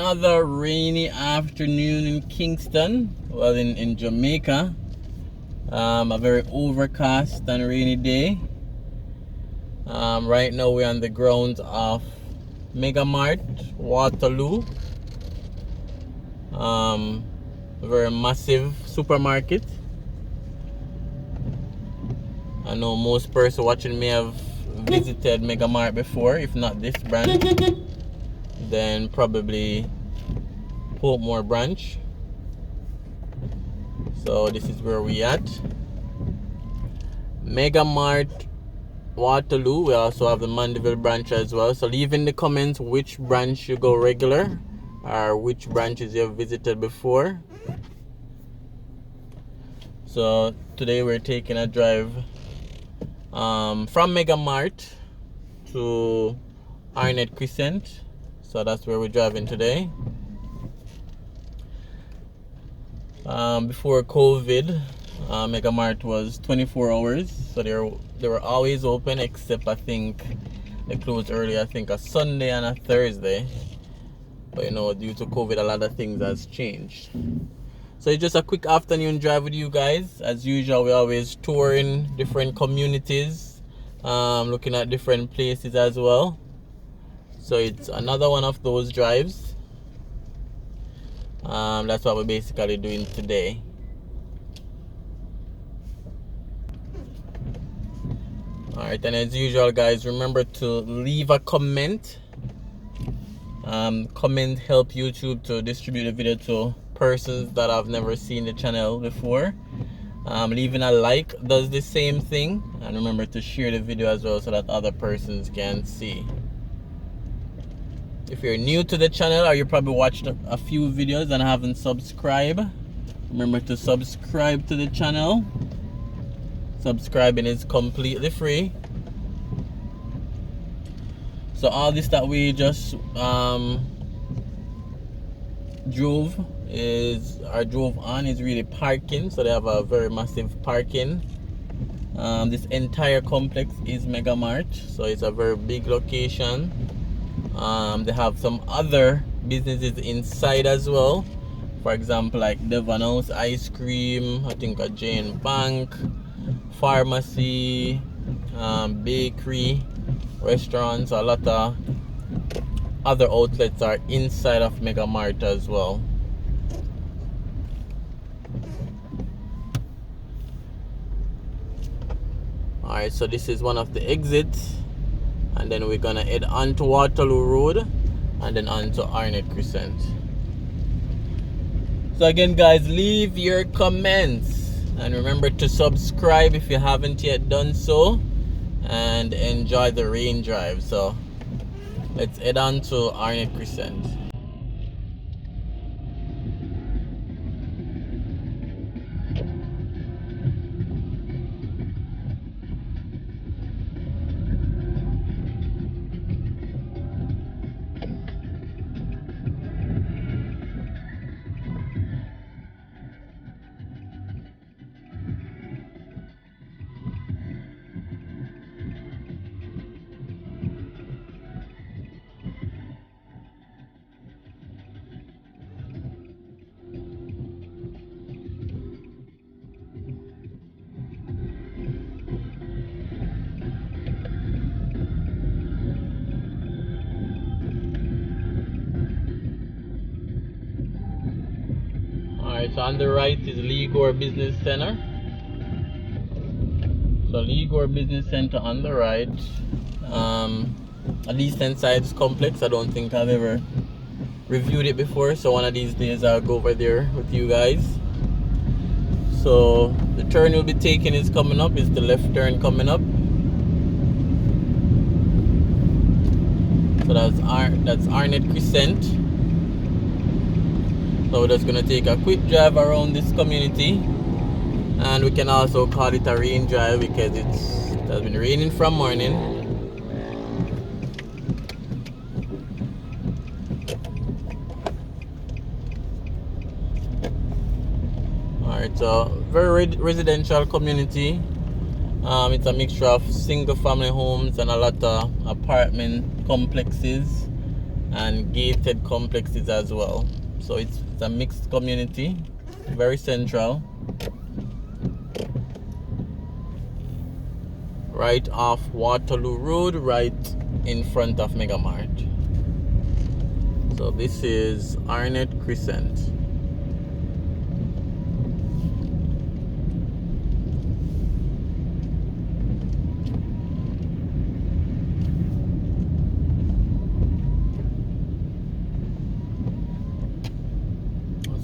another rainy afternoon in Kingston, well, in Jamaica. A very overcast and rainy day. Right now we're on the grounds of MART Waterloo. A very massive supermarket. I know most persons watching may have visited MART before, if not this branch, then probably Portmore branch. So this is where we at. MART Waterloo. We also have the Mandeville branch as well. So leave in the comments which branch you go regular or which branches you have visited before. So today we're taking a drive from MART to ANNETTE Crescent. So that's where we're driving today. Before COVID, MART was 24 hours, so they were always open, except I think they closed early. I think a Sunday and a Thursday. But you know, due to COVID, a lot of things has changed. So it's just a quick afternoon drive with you guys. As usual, we're always touring different communities, looking at different places as well. So it's another one of those drives. That's what we're basically doing today. Alright, and as usual guys, remember to leave a comment. Comment help YouTube to distribute the video to persons that have never seen the channel before. Leaving a like does the same thing, and remember to share the video as well so that other persons can see. If you're new to the channel or you probably watched a few videos and haven't subscribed, remember to subscribe to the channel. Subscribing is completely free. So all this that we just drove on is really parking. So they have a very massive parking. This entire complex is MART, so it's a very big location. They have some other businesses inside as well. For example, like Devon House Ice Cream, I think a Jane Bank, pharmacy, bakery, restaurants. A lot of other outlets are inside of MART as well. Alright, so this is one of the exits, and then we're gonna head on to Waterloo Road and then on to ANNETTE Crescent. So again guys, leave your comments and remember to subscribe if you haven't yet done so, and enjoy the rain drive. So let's head on to ANNETTE Crescent. So on the right is Liguanea Business Center. So Liguanea Business Center on the right. A decent sized complex. I don't think I've ever reviewed it before, so one of these days I'll go over there with you guys. So the turn we'll be taking is coming up. It's the left turn coming up. So that's ANNETTE Crescent. So we're just gonna take a quick drive around this community, and we can also call it a rain drive because it has been raining from morning. Alright, so very residential community. It's a mixture of single family homes and a lot of apartment complexes. and gated complexes as well. So it's a mixed community, very central. Right off Waterloo Road, right in front of Mega Mart. So this is Annette Crescent.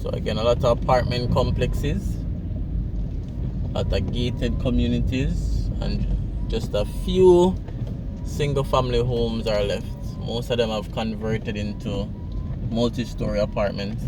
So again, a lot of apartment complexes, a lot of gated communities, and just a few single family homes are left. Most of them have converted into multi-story apartments.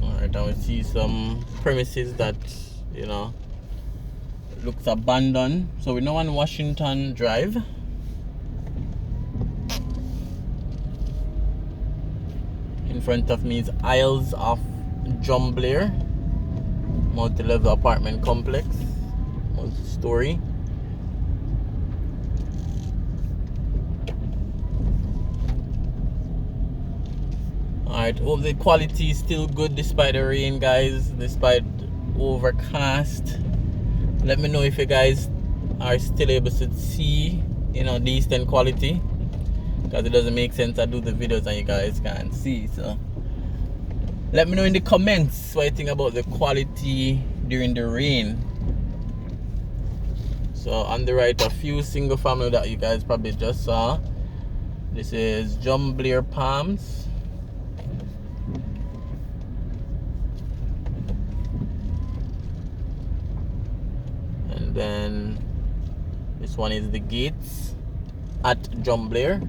Alright, and we see some premises that, you know, looks abandoned. So we're now on Washington Drive. In front of me is Isles of Jumblair, multi-level apartment complex, multi-story. Alright, hope the quality is still good despite the rain, guys, despite overcast. Let me know if you guys are still able to see, you know, decent quality, because it doesn't make sense I do the videos and you guys can't see. So let me know in the comments what you think about the quality during the rain. So on the right, a few single family that you guys probably just saw. This is Jumblair Palms. And then this one is the Gates at Jumblair.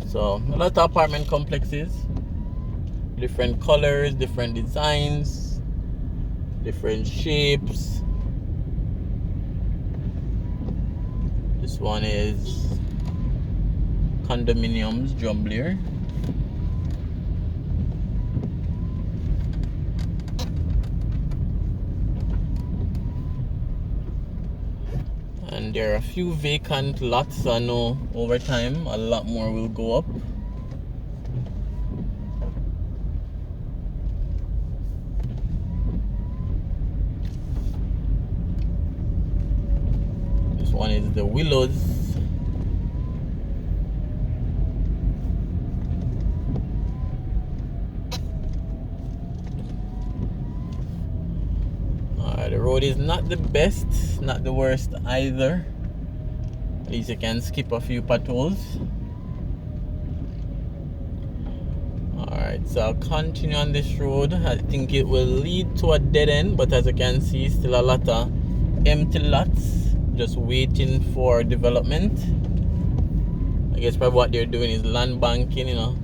So a lot of apartment complexes, different colors, different designs, different shapes. This one is Condominiums Jumblair. And there are a few vacant lots. I know over time a lot more will go up. This one is the Willows. The road is not the best, not the worst either. At least you can skip a few potholes. Alright, so I'll continue on this road. I think it will lead to a dead end, but as you can see, still a lot of empty lots just waiting for development. I guess probably what they're doing is land banking, you know,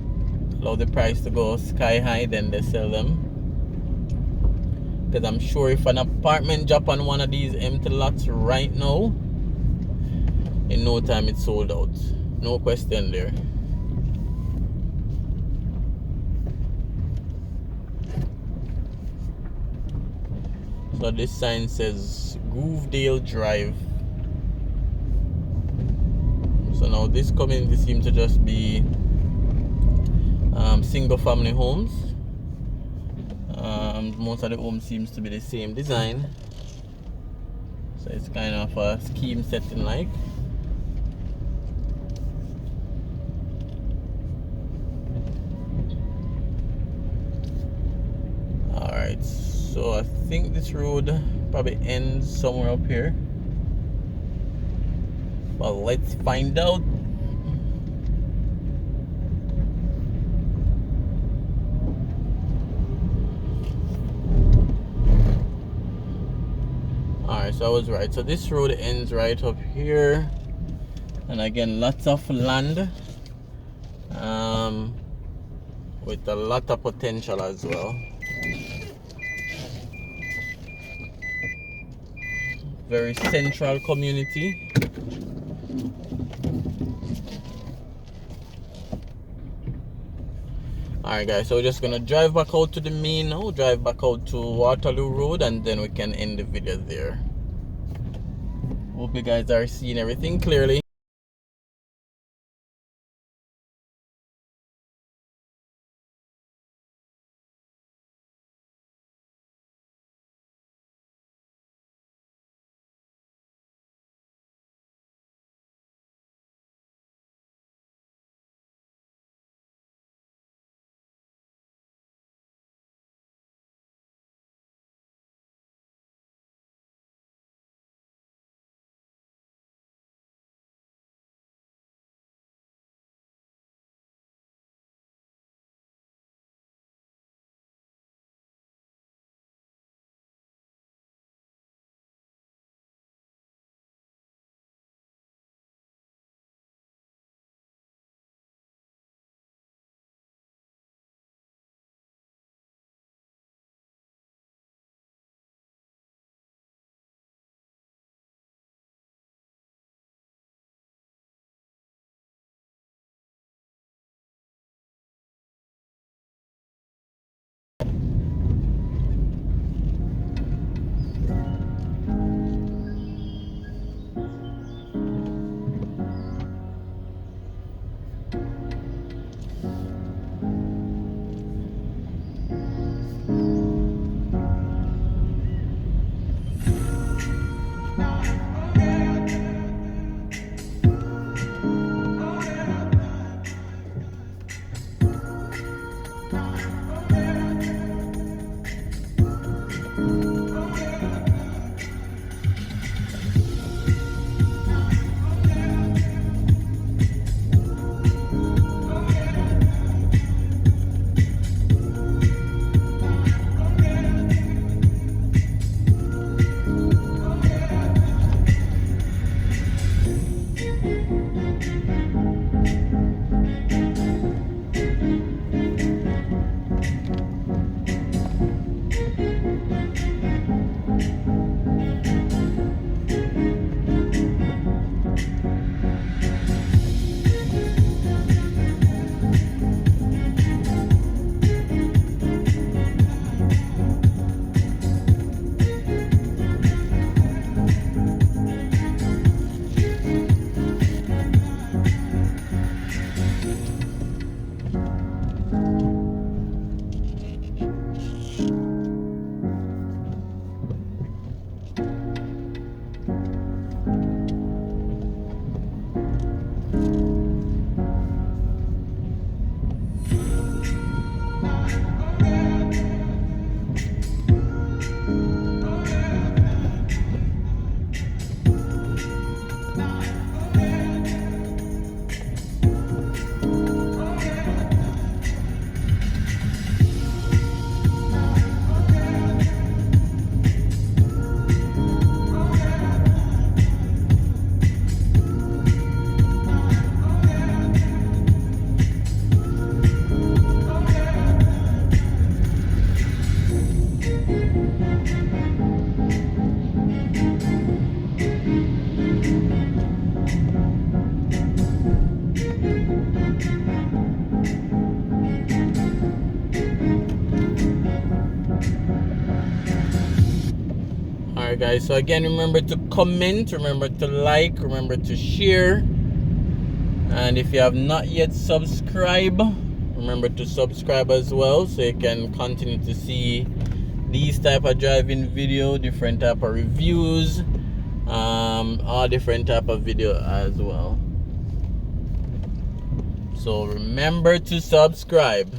allow the price to go sky high, then they sell them. Because I'm sure if an apartment drop on one of these empty lots right now, in no time it's sold out. No question there. So this sign says Grovedale Drive. So now this community seems to just be single family homes. Most of the homes seems to be the same design, so it's kind of a scheme setting like. Alright, so I think this road Probably ends somewhere up here. Well, let's find out. Alright, so I was right. So this road ends right up here. And again, lots of land. With a lot of potential as well. Very central community. Alright guys, so we're just gonna drive back out to the main now, drive back out to Waterloo Road, and then we can end the video there. Hope you guys are seeing everything clearly. Alright guys, so again, remember to comment, remember to like, remember to share, and if you have not yet subscribed, remember to subscribe as well, so you can continue to see these type of driving video, different type of reviews, all different type of video as well. So remember to subscribe.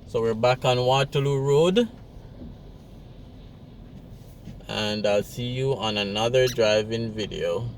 So we're back on Waterloo Road, and I'll see you on another driving video.